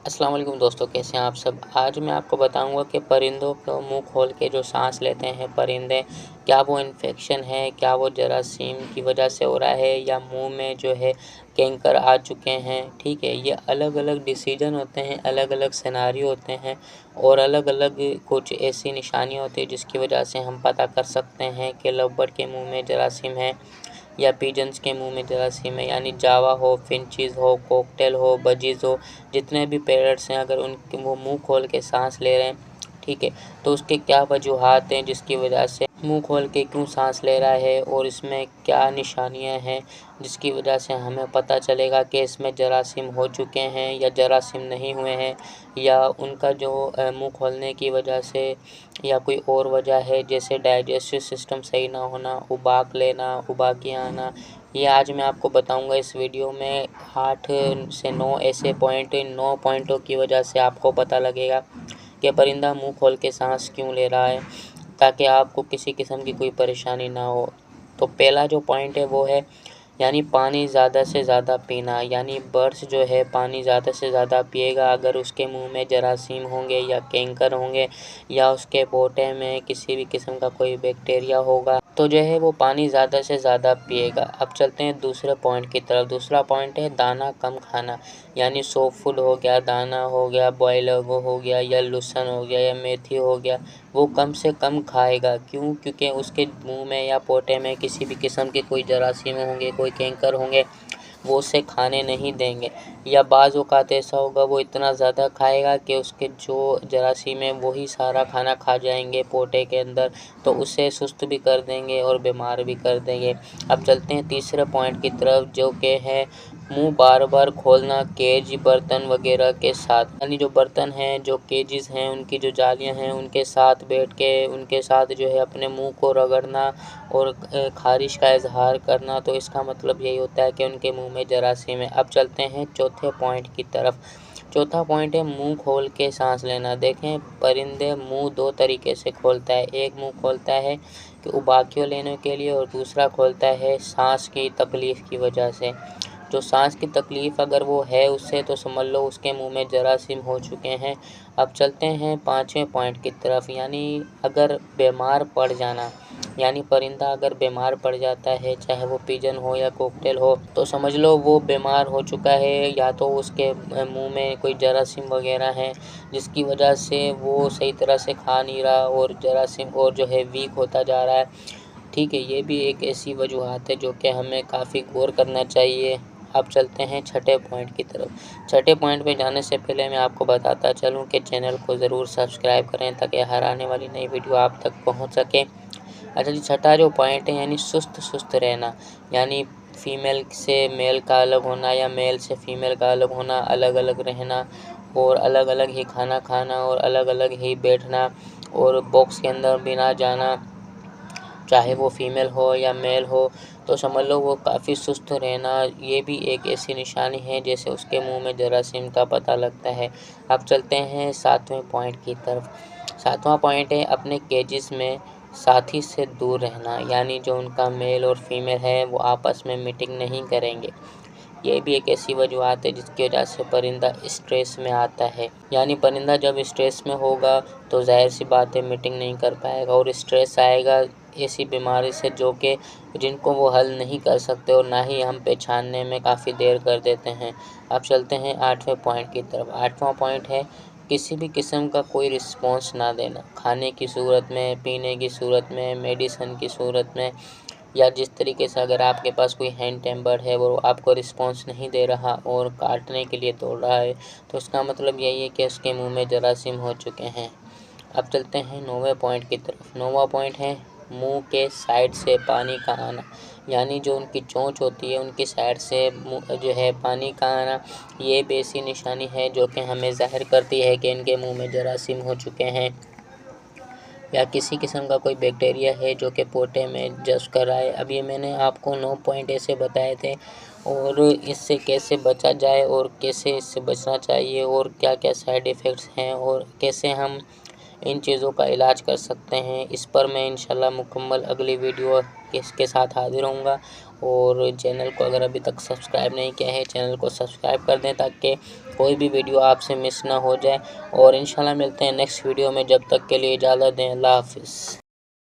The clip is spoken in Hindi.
अस्सलाम वालेकुम दोस्तों, कैसे हैं आप सब। आज मैं आपको बताऊंगा कि परिंदों को मुंह खोल के जो सांस लेते हैं परिंदे, क्या वो इन्फेक्शन है, क्या वो जरासीम की वजह से हो रहा है या मुंह में जो है कैंकर आ चुके हैं। ठीक है, ये अलग अलग डिसीजन होते हैं, अलग अलग सिनेरियो होते हैं और अलग अलग कुछ ऐसी निशानियाँ होती हैं जिसकी वजह से हम पता कर सकते हैं कि लवबर्ड के मुँह में जरासीम है या पिजन्स के मुंह में जरासीम है। यानी जावा हो, फिंचीज़ हो, कॉकटेल हो, बजीज़ हो, जितने भी पैरट्स हैं, अगर उनके वो मुंह खोल के सांस ले रहे हैं, ठीक है, तो उसके क्या वजूहात हैं जिसकी वजह से मुंह खोल के क्यों सांस ले रहा है और इसमें क्या निशानियां हैं जिसकी वजह से हमें पता चलेगा कि इसमें जरासीम हो चुके हैं या जरासीम नहीं हुए हैं, या उनका जो मुंह खोलने की वजह से या कोई और वजह है जैसे डाइजेस्टिव सिस्टम सही ना होना, उबाक लेना, उबाकियाँ आना। ये आज मैं आपको बताऊंगा इस वीडियो में 8 से 9 ऐसे पॉइंट, इन 9 पॉइंटों की वजह से आपको पता लगेगा कि परिंदा मुंह खोल के सांस क्यों ले रहा है, ताकि आपको किसी किस्म की कोई परेशानी ना हो। तो पहला जो पॉइंट है वो है यानी पानी ज़्यादा से ज़्यादा पीना। यानी बर्ड्स जो है पानी ज़्यादा से ज़्यादा पिएगा। अगर उसके मुंह में जरासीम होंगे या कैंकर होंगे या उसके पोटे में किसी भी किस्म का कोई बैक्टीरिया होगा तो जो है वो पानी ज़्यादा से ज़्यादा पिएगा। अब चलते हैं दूसरे पॉइंट की तरफ। दूसरा पॉइंट है दाना कम खाना। यानी सॉफ्ट फूड हो गया, दाना हो गया, बॉयल हो गया या लूसन हो गया या मेथी हो गया, वो कम से कम खाएगा। क्यों? क्योंकि उसके मुंह में या पोटे में किसी भी किस्म के कोई जरासीम होंगे, कोई कैंकर होंगे, वो उसे खाने नहीं देंगे। या बाज़ औक़ात ऐसा होगा वो इतना ज़्यादा खाएगा कि उसके जो जरासीम है वही सारा खाना खा जाएंगे पोटे के अंदर, तो उसे सुस्त भी कर देंगे और बीमार भी कर देंगे। अब चलते हैं तीसरे पॉइंट की तरफ, जो कि है मुंह बार बार खोलना केज, बर्तन वगैरह के साथ। यानी जो बर्तन हैं, जो केजेस हैं, उनकी जो जालियां हैं, उनके साथ बैठ के उनके साथ जो है अपने मुंह को रगड़ना और ख़ारिश का इजहार करना, तो इसका मतलब यही होता है कि उनके मुंह में जरासीम है। अब चलते हैं चौथे पॉइंट की तरफ। चौथा पॉइंट है मुंह खोल के सांस लेना। देखें, परिंदे मुंह दो तरीके से खोलता है। एक मुंह खोलता है कि उबाकियों लेने के लिए और दूसरा खोलता है सांस की तकलीफ़ की वजह से। जो सांस की तकलीफ़ अगर वो है उससे, तो समझ लो उसके मुंह में जरासीम हो चुके हैं। अब चलते हैं पाँचवें पॉइंट की तरफ। यानी अगर बीमार पड़ जाना, यानी परिंदा अगर बीमार पड़ जाता है, चाहे वो पिजन हो या कॉकटेल हो, तो समझ लो वो बीमार हो चुका है। या तो उसके मुंह में कोई जरासीम वगैरह है जिसकी वजह से वो सही तरह से खा नहीं रहा और जरासीम और जो है वीक होता जा रहा है। ठीक है, ये भी एक ऐसी वजूहात है जो कि हमें काफ़ी गौर करना चाहिए। अब चलते हैं छठे पॉइंट की तरफ। छठे पॉइंट पे जाने से पहले मैं आपको बताता चलूँ कि चैनल को ज़रूर सब्सक्राइब करें ताकि हर आने वाली नई वीडियो आप तक पहुंच सके। अच्छा जी, छठा जो पॉइंट है यानी सुस्त रहना। यानी फीमेल से मेल का अलग होना या मेल से फीमेल का अलग होना, अलग अलग रहना और अलग अलग ही खाना खाना और अलग अलग ही बैठना और बॉक्स के अंदर भी ना जाना, चाहे वो फीमेल हो या मेल हो, तो समझ लो वो काफ़ी सुस्त रहना। ये भी एक ऐसी निशानी है जैसे उसके मुंह में जरासीम का पता लगता है। अब चलते हैं सातवें पॉइंट की तरफ। सातवां पॉइंट है अपने केजेस में साथी से दूर रहना। यानी जो उनका मेल और फीमेल है वो आपस में मीटिंग नहीं करेंगे। ये भी एक ऐसी वजूहत है जिसकी वजह से परिंदा स्ट्रेस में आता है। यानी परिंदा जब स्ट्रेस में होगा तो ज़ाहिर सी बात है मीटिंग नहीं कर पाएगा और स्ट्रेस आएगा ऐसी बीमारी से जो कि जिनको वो हल नहीं कर सकते और ना ही हम पहचानने में काफ़ी देर कर देते हैं। अब चलते हैं आठवें पॉइंट की तरफ। आठवां पॉइंट है किसी भी किस्म का कोई रिस्पॉन्स ना देना। खाने की सूरत में, पीने की सूरत में, मेडिसिन की सूरत में, या जिस तरीके से अगर आपके पास कोई हैंड टेम्पर्ड है वो आपको रिस्पॉन्स नहीं दे रहा और काटने के लिए दौड़ रहा है, तो इसका मतलब यही है कि उसके मुंह में जरासीम हो चुके हैं। अब चलते हैं नौवें पॉइंट की तरफ। नौवां पॉइंट है मुंह के साइड से पानी का आना। यानी जो उनकी चोंच होती है उनकी साइड से जो है पानी का आना, ये भी ऐसी निशानी है जो कि हमें ज़ाहिर करती है कि इनके मुंह में जरासीम हो चुके हैं या किसी किस्म का कोई बैक्टीरिया है जो कि पोटे में जस कर रहा है। अब ये मैंने आपको 9 पॉइंट ऐसे बताए थे और इससे कैसे बचा जाए और कैसे इससे बचना चाहिए और क्या क्या साइड इफ़ेक्ट्स हैं और कैसे हम इन चीज़ों का इलाज कर सकते हैं, इस पर मैं इंशाल्लाह मुकम्मल अगली वीडियो के साथ हाजिर होऊंगा। और चैनल को अगर अभी तक सब्सक्राइब नहीं किया है, चैनल को सब्सक्राइब कर दें ताकि कोई भी वीडियो आपसे मिस ना हो जाए। और इंशाल्लाह मिलते हैं नेक्स्ट वीडियो में, जब तक के लिए इजाज़त दें। अल्लाह हाफ़िज़।